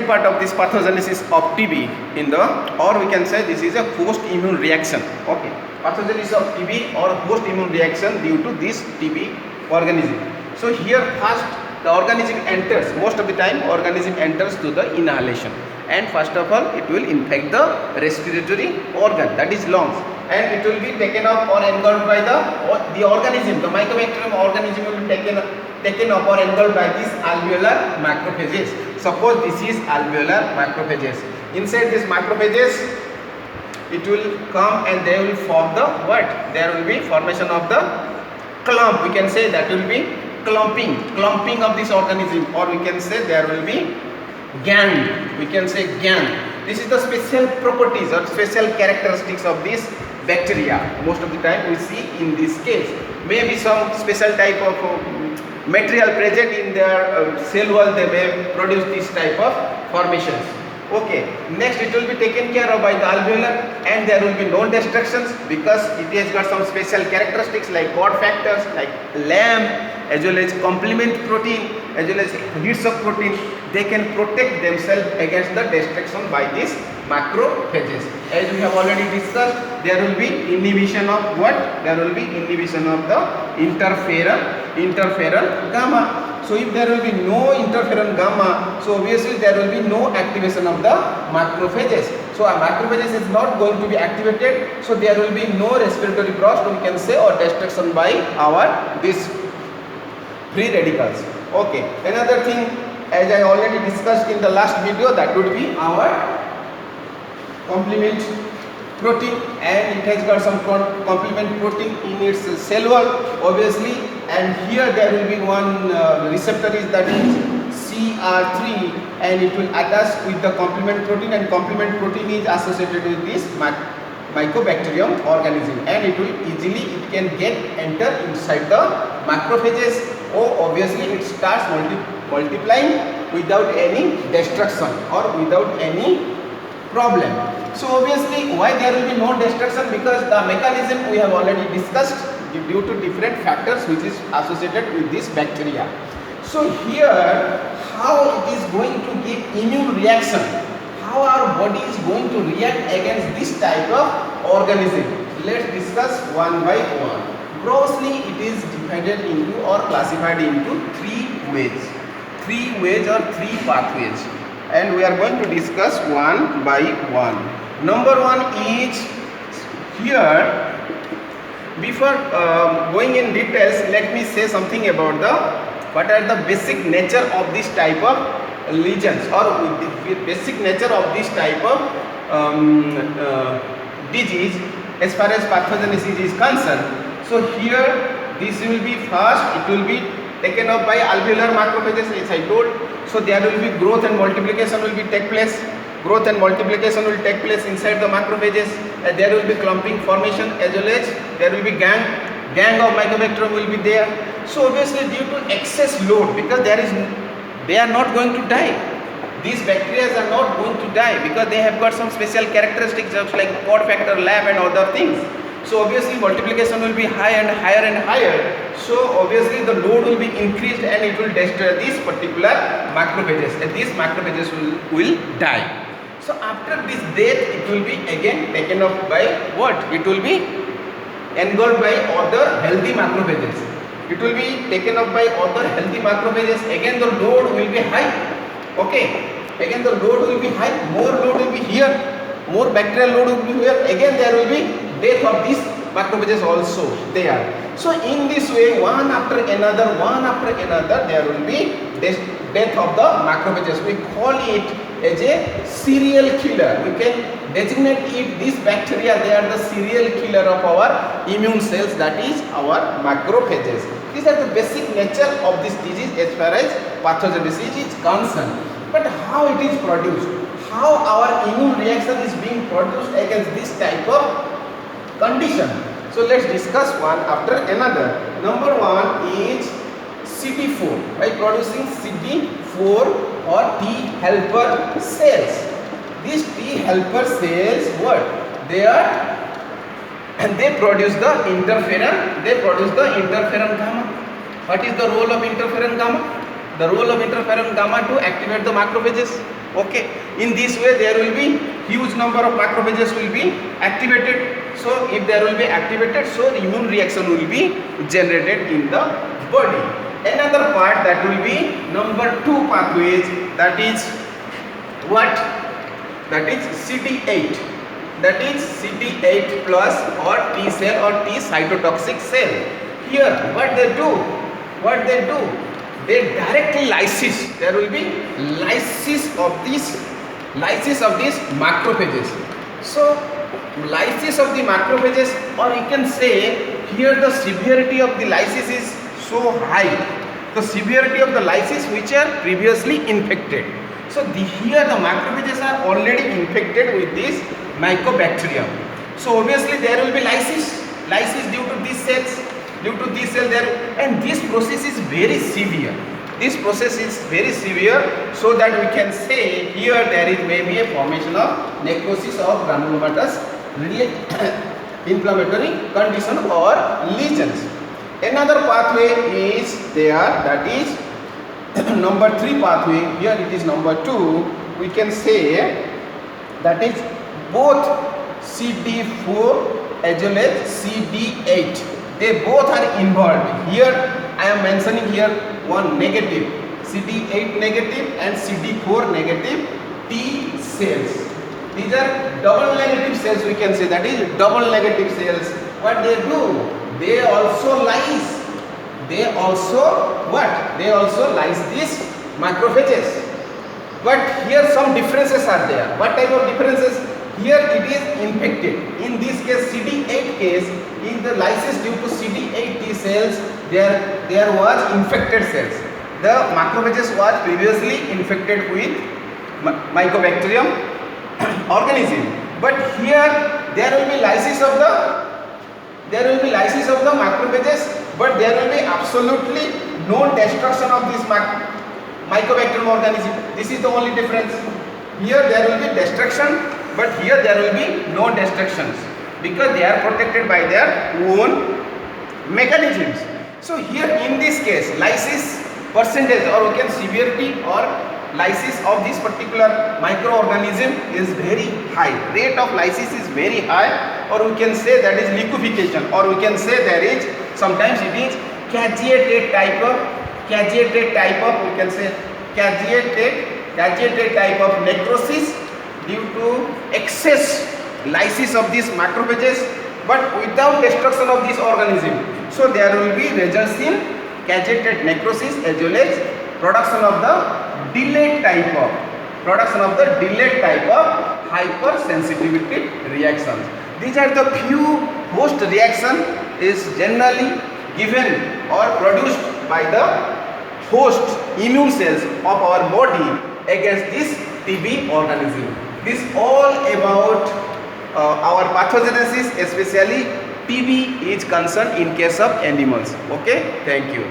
second part of this pathogenesis of TB in the, or we can say this is a host immune reaction. Okay, pathogenesis of TB or host immune reaction due to this TB organism. So here first the organism enters, most of the time organism enters to the inhalation, and first of all it will infect the respiratory organ, that is lungs, and it will be taken up or engulfed by the organism. The Mycobacterium organism will be taken up or engulfed by these alveolar macrophages. Suppose this is alveolar macrophages. Inside this macrophages, it will come and they will form the what? There will be formation of the clump. We can say that will be clumping of this organism, or we can say there will be gang. We can say gang. This is the special properties or special characteristics of this bacteria. Most of the time we see in this case. Maybe some special type of material present in their cell wall, they may produce this type of formations. Okay, next it will be taken care of by the alveolar, and there will be no destructions because it has got some special characteristics like God factors, like LAMP, as well as complement protein, as well as heat shock protein. They can protect themselves against the destruction by these macrophages. As we have already discussed, there will be inhibition of what? There will be inhibition of the interferon gamma. So if there will be no interferon gamma, so obviously there will be no activation of the macrophages. So our macrophages is not going to be activated, so there will be no respiratory burst, we can say, or destruction by our this free radicals. Okay, another thing, as I already discussed in the last video, that would be our complement protein, and it has got some complement protein in its cell wall obviously, and here there will be one receptor is that is CR3, and it will attach with the complement protein, and complement protein is associated with this Mycobacterium organism, and it will easily, it can enter inside the macrophages. Obviously it starts multiplying without any destruction or without any problem. So obviously why there will be no destruction, because the mechanism we have already discussed due to different factors which is associated with this bacteria. So here how it is going to give immune reaction, how our body is going to react against this type of organism. Let's discuss one by one. Grossly it is divided into or classified into three ways or three pathways, and we are going to discuss one by one. Number one is here. Before going in details, let me say something about what are the basic nature of this type of lesions, or the basic nature of this type of disease as far as pathogenesis is concerned. So here this will be first, it will be taken up by alveolar macrophages, as I told. So there will be growth and multiplication will be take place. Growth and multiplication will take place inside the macrophages, and there will be clumping formation, as well as there will be gang of Mycobacterium will be there. So obviously due to excess load, because they are not going to die. These bacteria are not going to die because they have got some special characteristics just like God factor, LAMP and other things. So obviously multiplication will be high and higher and higher. So obviously the load will be increased and it will destroy these particular macrophages, and these macrophages will die. So after this death, it will be again taken up by what? It will be engulfed by other healthy macrophages. It will be taken up by other healthy macrophages. Again the load will be high. Okay. Again the load will be high. More load will be here. More bacterial load will be here. Again there will be death of these macrophages also there. So in this way, one after another, there will be death of the macrophages. We call it as a serial killer. We can designate it, these bacteria, they are the serial killer of our immune cells, that is our macrophages. These are the basic nature of this disease as far as pathogenesis is concerned. But how it is produced, how our immune reaction is being produced against this type of condition. So let's discuss one after another. Number one is CD4, by producing CD4 or T helper cells. These T helper cells, what? They produce the interferon. They produce the interferon gamma. What is the role of interferon gamma? The role of interferon gamma to activate the macrophages. Okay, in this way there will be huge number of macrophages will be activated. So if there will be activated, so immune reaction will be generated in the body. Another part that will be number 2 pathways, that is what? That is CD8. That is CD8 plus or T cell or T cytotoxic cell. Here what they do? They directly lysis. There will be lysis of these macrophages. So lysis of the macrophages, or you can say here the severity of the lysis is so high. The severity of the lysis which are previously infected. So here the macrophages are already infected with this mycobacterium. So obviously there will be lysis due to these cells. There, and this process is very severe. So that we can say here there is maybe a formation of necrosis of granulomatous inflammatory condition or lesions. Another pathway is there, that is number 3 pathway. Here it is number 2. We can say that is both CD4 as well as CD8. They both are involved. Here I am mentioning here one negative, CD8 negative and CD4 negative T cells. These are double negative cells, we can say, that is double negative cells. What they do? They also lyse. They also lyse these macrophages. But here some differences are there. What type of differences? Here it is infected. In this case, CD8 case, in the lysis due to CD8 T cells, there was infected cells. The macrophages was previously infected with mycobacterium organism. But here there will be lysis of the macrophages, but there will be absolutely no destruction of this mycobacterium organism. This is the only difference. Here there will be destruction, but here there will be no destructions because they are protected by their own mechanisms. So here in this case, lysis percentage, or we can severity or lysis of this particular microorganism is very high. Rate of lysis is very high, or we can say that is liquefaction, or we can say there is sometimes it is caseated type of we can say caseated type of necrosis due to excess lysis of these macrophages, but without destruction of this organism. So there will be results in caseated necrosis as well as production of the delayed type of hypersensitivity reactions. These are the few host reaction is generally given or produced by the host immune cells of our body against this TB organism. This all about our pathogenesis, especially TB is concerned in case of animals. Okay, thank you.